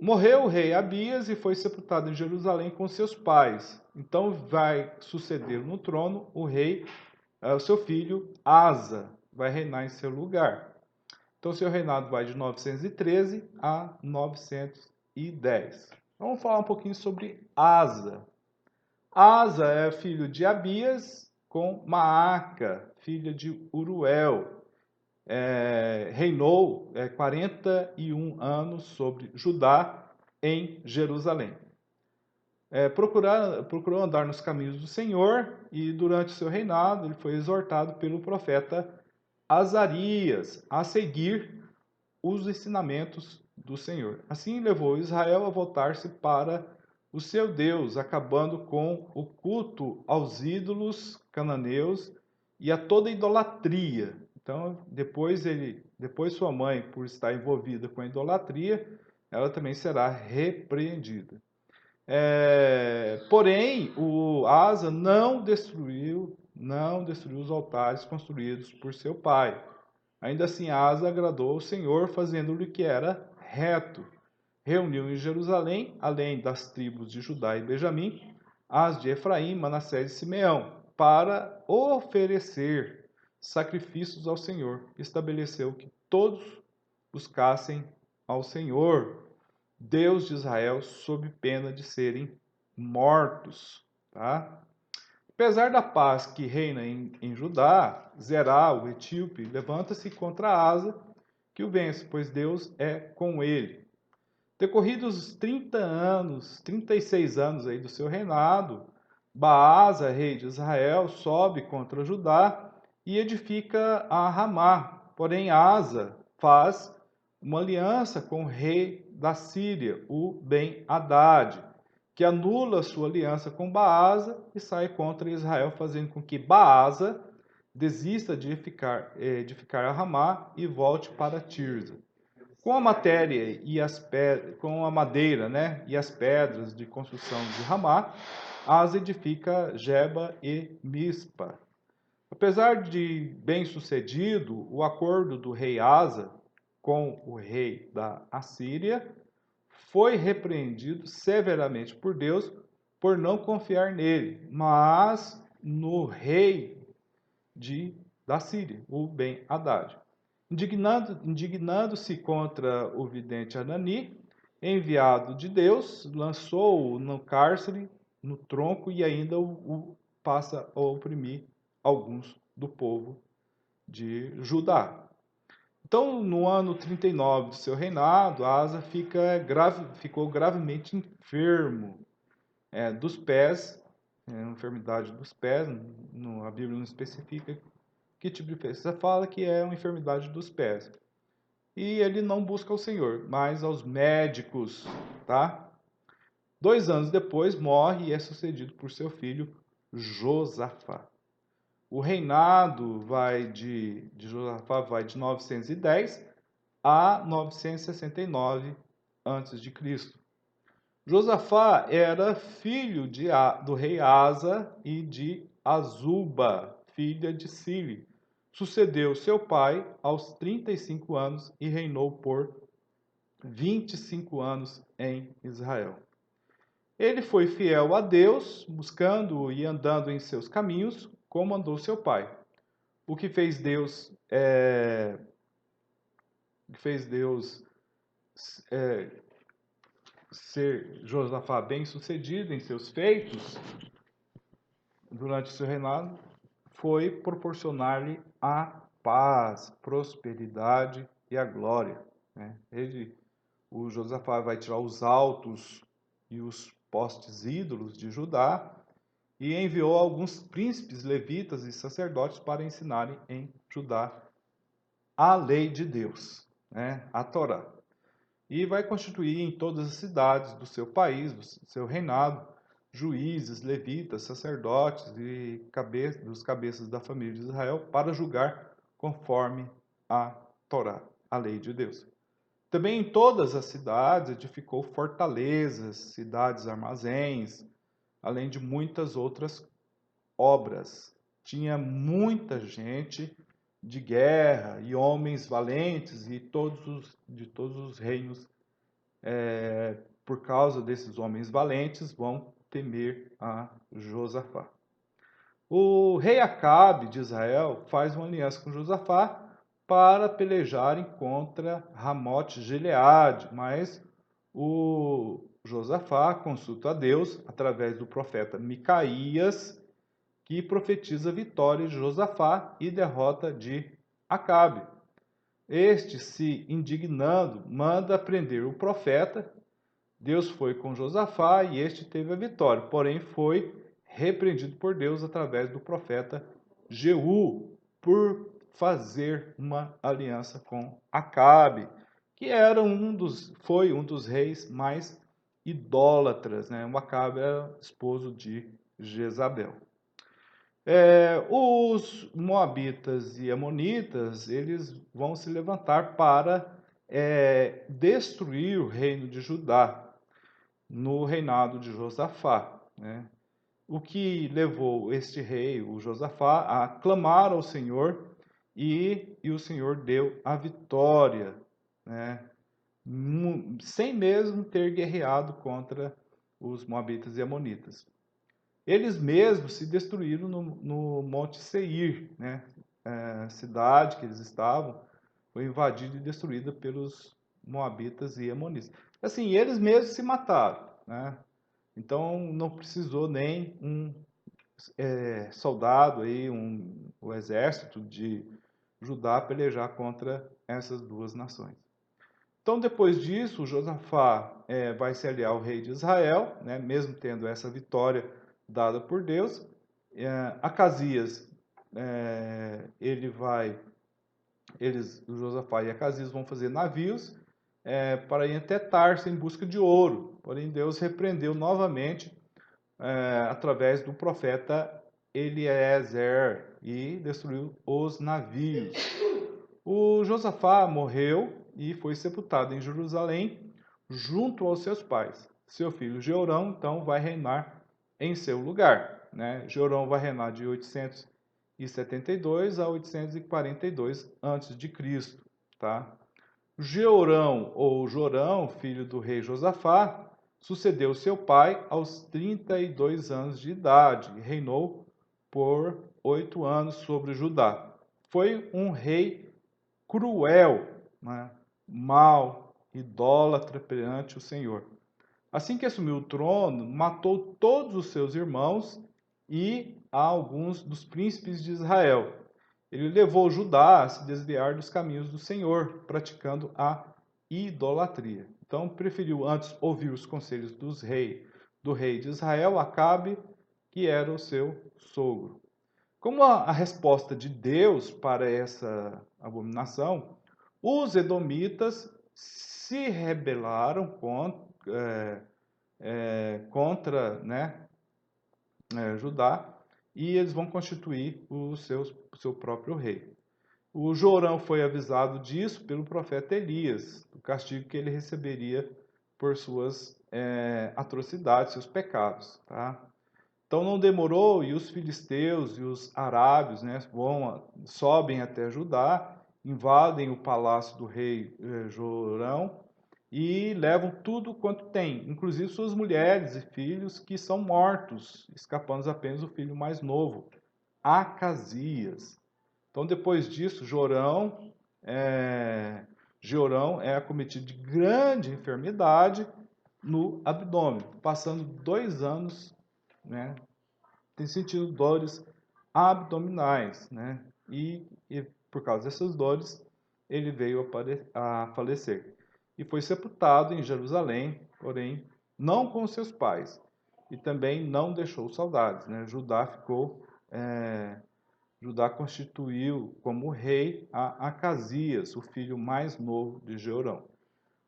A: Morreu o rei Abias e foi sepultado em Jerusalém com seus pais. Então vai suceder no trono o seu filho Asa, vai reinar em seu lugar. Então seu reinado vai de 913 a 910. Vamos falar um pouquinho sobre Asa. Asa é filho de Abias com Maaca, filha de Uruel. Reinou 41 anos sobre Judá em Jerusalém. Procurou andar nos caminhos do Senhor e durante seu reinado ele foi exortado pelo profeta Azarias a seguir os ensinamentos do Senhor. Assim levou Israel a voltar-se para o seu Deus, acabando com o culto aos ídolos cananeus e a toda idolatria. Então, depois sua mãe, por estar envolvida com a idolatria, ela também será repreendida. Porém, o Asa não destruiu os altares construídos por seu pai. Ainda assim, Asa agradou ao Senhor, fazendo-lhe o que era reto. Reuniu em Jerusalém, além das tribos de Judá e Benjamim, as de Efraim, Manassés e Simeão, para oferecer sacrifícios ao Senhor. Estabeleceu que todos buscassem ao Senhor, Deus de Israel, sob pena de serem mortos. Tá? Apesar da paz que reina em Judá, Zerá, o etíope, levanta-se contra Asa, que o vence, pois Deus é com ele. Decorridos os 36 anos aí do seu reinado, Baasa, rei de Israel, sobe contra Judá e edifica a Ramá. Porém, Asa faz uma aliança com o rei da Síria, o Ben-Hadad, que anula sua aliança com Baasa e sai contra Israel, fazendo com que Baasa desista de edificar a Ramá e volte para Tirza. Com a matéria e com a madeira, e as pedras de construção de Ramá, Asa edifica Geba e Mispa. Apesar de bem-sucedido, o acordo do rei Asa com o rei da Assíria foi repreendido severamente por Deus por não confiar nele, mas no rei da Síria, o Ben-Hadad. Indignando-se contra o vidente Anani, enviado de Deus, lançou-o no cárcere, no tronco, e ainda o passa a oprimir alguns do povo de Judá. Então, no ano 39 do seu reinado, Asa ficou gravemente enfermo dos pés, uma enfermidade dos pés, a Bíblia não especifica que tipo de enfermidade. Você fala que é uma enfermidade dos pés. E ele não busca o Senhor, mas aos médicos, tá? 2 anos depois, morre e é sucedido por seu filho Josafá. O reinado de Josafá vai de 910 a 969 a.C. Josafá era filho do rei Asa e de Azuba, filha de Sili. Sucedeu seu pai aos 35 anos e reinou por 25 anos em Israel. Ele foi fiel a Deus, buscando e andando em seus caminhos, como andou seu pai. O que fez Deus ser Josafá bem-sucedido em seus feitos durante seu reinado foi proporcionar-lhe a paz, prosperidade e a glória. O Josafá vai tirar os altos e os postes ídolos de Judá e enviou alguns príncipes levitas e sacerdotes para ensinarem em Judá a lei de Deus, a Torá. E vai constituir em todas as cidades do seu país, do seu reinado, juízes, levitas, sacerdotes e dos cabeças da família de Israel para julgar conforme a Torá, a lei de Deus. Também em todas as cidades edificou fortalezas, cidades, armazéns, além de muitas outras obras. Tinha muita gente de guerra e homens valentes de todos os reinos, por causa desses homens valentes, vão temer a Josafá. O rei Acabe de Israel faz uma aliança com Josafá para pelejarem contra Ramote Gileade, mas o Josafá consulta a Deus através do profeta Micaías, que profetiza a vitória de Josafá e derrota de Acabe. Este, se indignando, manda prender o profeta. Deus foi com Josafá e este teve a vitória, porém foi repreendido por Deus através do profeta Jeú por fazer uma aliança com Acabe, que foi um dos reis mais idólatras, né? O Acabe era esposo de Jezabel. Os moabitas e amonitas, eles vão se levantar para destruir o reino de Judá no reinado de Josafá, né? O que levou este rei, o Josafá, a clamar ao Senhor e o Senhor deu a vitória, né? Sem mesmo ter guerreado contra os moabitas e amonitas. Eles mesmos se destruíram no Monte Seir, né? A cidade que eles estavam foi invadida e destruída pelos moabitas e amonitas. Assim, eles mesmos se mataram, né? Então não precisou nem um soldado aí, o exército de Judá pelejar contra essas duas nações. Então, depois disso, Josafá vai se aliar ao rei de Israel, né, mesmo tendo essa vitória dada por Deus. Acasias, o Josafá e Acasias vão fazer navios para ir até Tarso em busca de ouro. Porém, Deus repreendeu novamente através do profeta Eliezer e destruiu os navios. O Josafá morreu e foi sepultado em Jerusalém junto aos seus pais. Seu filho Jeorão, então, vai reinar em seu lugar, né? Jeorão vai reinar de 872 a 842 a.C., tá? Jeorão, ou Jorão, filho do rei Josafá, sucedeu seu pai aos 32 anos de idade e reinou por 8 anos sobre Judá. Foi um rei cruel, né? Mau idólatra perante o Senhor. Assim que assumiu o trono, matou todos os seus irmãos e alguns dos príncipes de Israel. Ele levou Judá a se desviar dos caminhos do Senhor, praticando a idolatria. Então, preferiu antes ouvir os conselhos do rei de Israel, Acabe, que era o seu sogro. Como a resposta de Deus para essa abominação, os edomitas se rebelaram contra, né, Judá, e eles vão constituir o seu próprio rei. O Jorão foi avisado disso pelo profeta Elias, do castigo que ele receberia por suas atrocidades, seus pecados. Tá? Então não demorou e os filisteus e os arábios, né, sobem até Judá, invadem o palácio do rei Jorão e levam tudo quanto tem, inclusive suas mulheres e filhos que são mortos, escapando apenas o filho mais novo, Acasias. Então depois disso, Jorão é acometido de grande enfermidade no abdômen, passando 2 anos, né, tem sentido dores abdominais, né? E por causa dessas dores, ele veio a falecer. E foi sepultado em Jerusalém, porém, não com seus pais. E também não deixou saudades, né? Judá constituiu como rei a Acasias, o filho mais novo de Jeorão.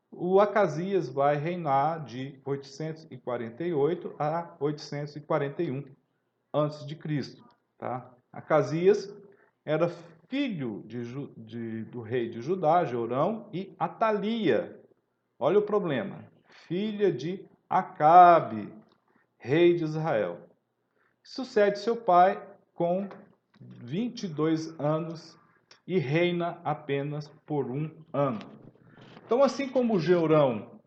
A: O Acasias vai reinar de 848 a 841 antes de Cristo, tá? Acasias era filho do rei de Judá, Jorão, e Atalia. Olha o problema. Filha de Acabe, rei de Israel. Sucede seu pai com 22 anos e reina apenas por 1 ano. Então, assim como Jorão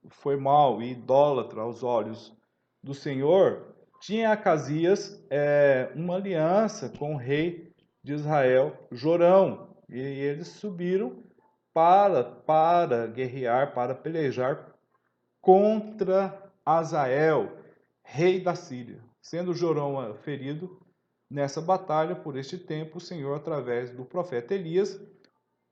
A: foi mau e idólatra aos olhos do Senhor, tinha Acasias uma aliança com o rei de Israel, Jorão, e eles subiram para guerrear, para pelejar contra Azael, rei da Síria. Sendo Jorão ferido nessa batalha, por este tempo, o Senhor, através do profeta Elias,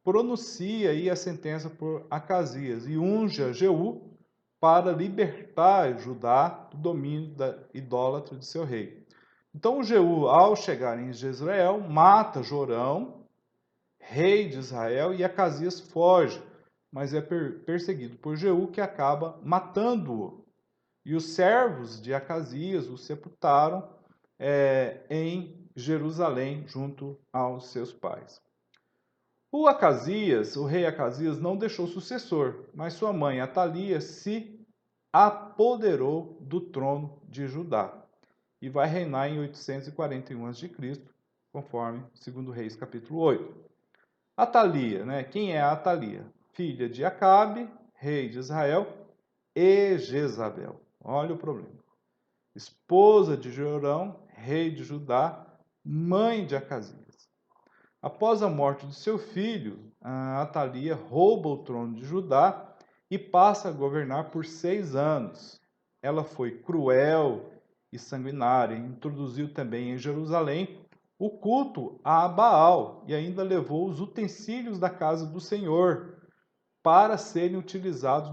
A: pronuncia aí a sentença por Acasias e unge a Jeú para libertar Judá do domínio da idólatra de seu rei. Então Jeú, ao chegar em Jezreel, mata Jorão, rei de Israel, e Acasias foge, mas é perseguido por Jeú, que acaba matando-o. E os servos de Acasias o sepultaram em Jerusalém, junto aos seus pais. O rei Acasias, não deixou sucessor, mas sua mãe Atalia se apoderou do trono de Judá e vai reinar em 841 a.C., conforme 2 Reis capítulo 8. Atalia, né? Quem é a Atalia? Filha de Acabe, rei de Israel, e Jezabel. Olha o problema. Esposa de Jorão, rei de Judá, mãe de Acasias. Após a morte de seu filho, Atalia rouba o trono de Judá e passa a governar por 6 anos. Ela foi cruel e sanguinária, introduziu também em Jerusalém o culto a Baal e ainda levou os utensílios da casa do Senhor para serem utilizados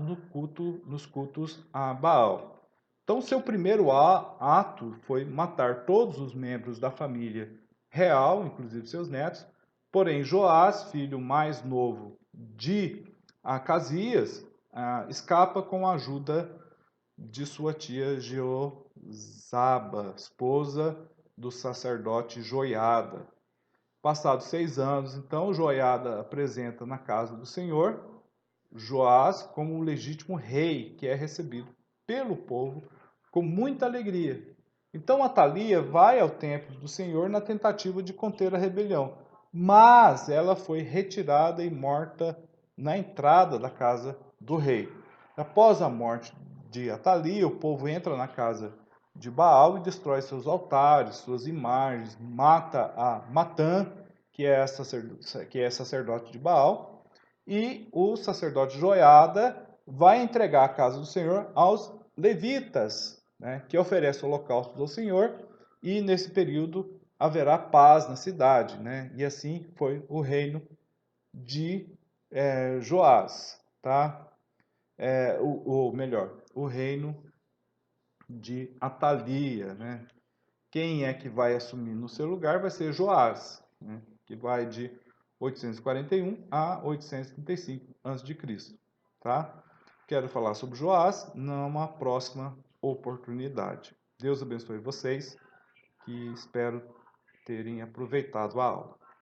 A: nos cultos a Baal. Então, seu primeiro ato foi matar todos os membros da família real, inclusive seus netos. Porém, Joás, filho mais novo de Acasias, escapa com a ajuda de sua tia Jeozaba, esposa do sacerdote Joiada. Passados 6 anos, então, Joiada apresenta na casa do Senhor Joás como o legítimo rei, que é recebido pelo povo com muita alegria. Então, Atalia vai ao templo do Senhor na tentativa de conter a rebelião, mas ela foi retirada e morta na entrada da casa do rei. Após a morte de Atalia, o povo entra na casa de Baal e destrói seus altares, suas imagens, mata a Matã, que é sacerdote de Baal, e o sacerdote Joiada vai entregar a casa do Senhor aos levitas, né, que oferecem holocaustos ao Senhor, e nesse período haverá paz na cidade, né? E assim foi o reino de Joás, tá? Melhor, o reino de Atalia, né? Quem é que vai assumir no seu lugar vai ser Joás, né? Que vai de 841 a 835 a.C., tá? Quero falar sobre Joás numa próxima oportunidade. Deus abençoe vocês, que espero terem aproveitado a aula.